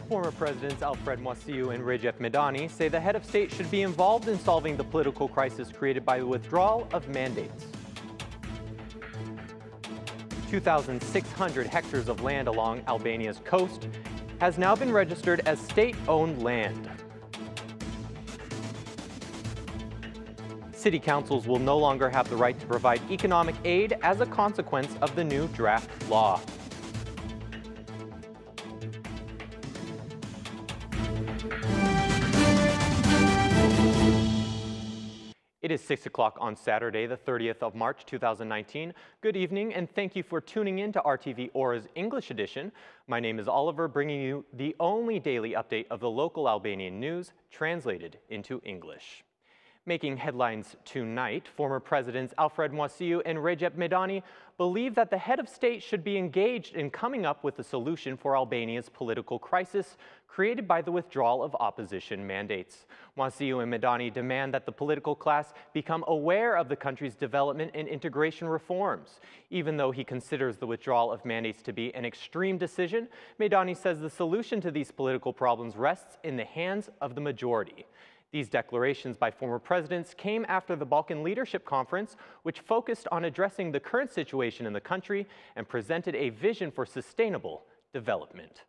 Former Presidents Alfred Moisiu and Recep Medani say the head of state should be involved in solving the political crisis created by the withdrawal of mandates. 2,600 hectares of land along Albania's coast has now been registered as state-owned land. City councils will no longer have the right to provide economic aid as a consequence of the new draft law. It is 6 o'clock on Saturday, the 30th of March, 2019. Good evening, and thank you for tuning in to RTV Ora's English edition. My name is Oliver, bringing you the only daily update of the local Albanian news translated into English. Making headlines tonight, former presidents Alfred Moisiu and Recep Medani believe that the head of state should be engaged in coming up with a solution for Albania's political crisis created by the withdrawal of opposition mandates. Moisiu and Medani demand that the political class become aware of the country's development and integration reforms. Even though he considers the withdrawal of mandates to be an extreme decision, Medani says the solution to these political problems rests in the hands of the majority. These declarations by former presidents came after the Balkan Leadership Conference, which focused on addressing the current situation in the country and presented a vision for sustainable development.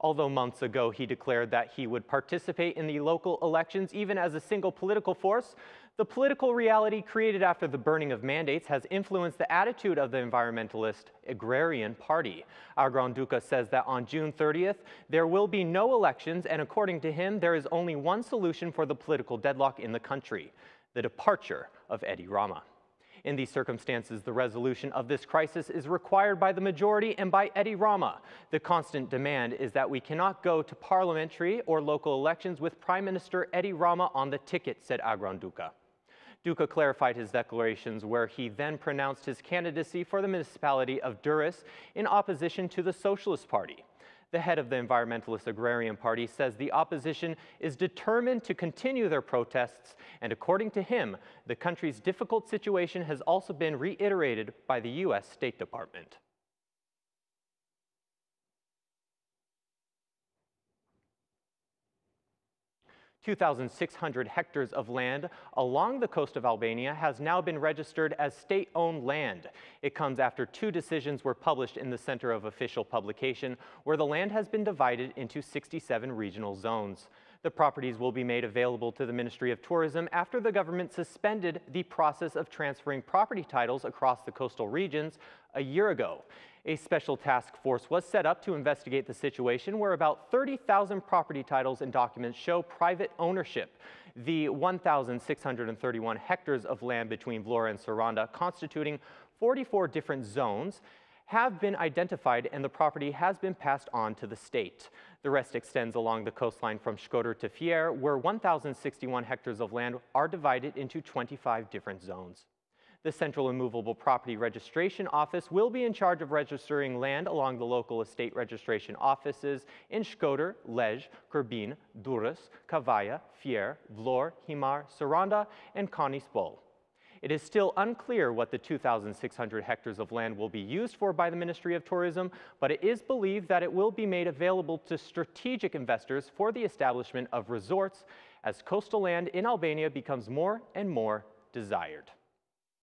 Although months ago he declared that he would participate in the local elections even as a single political force, the political reality created after the burning of mandates has influenced the attitude of the environmentalist Agrarian Party. Agron Duka says that on June 30th, there will be no elections, and according to him, there is only one solution for the political deadlock in the country: the departure of Edi Rama. In these circumstances, the resolution of this crisis is required by the majority and by Edi Rama. The constant demand is that we cannot go to parliamentary or local elections with Prime Minister Edi Rama on the ticket, said Agron Duka. Duka clarified his declarations, where he then pronounced his candidacy for the municipality of Durrës in opposition to the Socialist Party. The head of the environmentalist Agrarian Party says the opposition is determined to continue their protests, and according to him, the country's difficult situation has also been reiterated by the U.S. State Department. (2,600 hectares of land along the coast of Albania has now been registered as state-owned land. It comes after two decisions were published in the Center of Official Publication, where the land has been divided into 67 regional zones. The properties will be made available to the Ministry of Tourism after the government suspended the process of transferring property titles across the coastal regions a year ago. A special task force was set up to investigate the situation, where about 30,000 property titles and documents show private ownership. The 1,631 hectares of land between Vlora and Saranda, constituting 44 different zones, have been identified, and the property has been passed on to the state. The rest extends along the coastline from Shkodër to Fier, where 1,061 hectares of land are divided into 25 different zones. The Central Immovable Property Registration Office will be in charge of registering land along the local estate registration offices in Shkodër, Lezhë, Kërbin, Durrës, Kavaja, Fier, Vlorë, Himar, Saranda, and Konispol. It is still unclear what the 2,600 hectares of land will be used for by the Ministry of Tourism, but it is believed that it will be made available to strategic investors for the establishment of resorts as coastal land in Albania becomes more and more desired.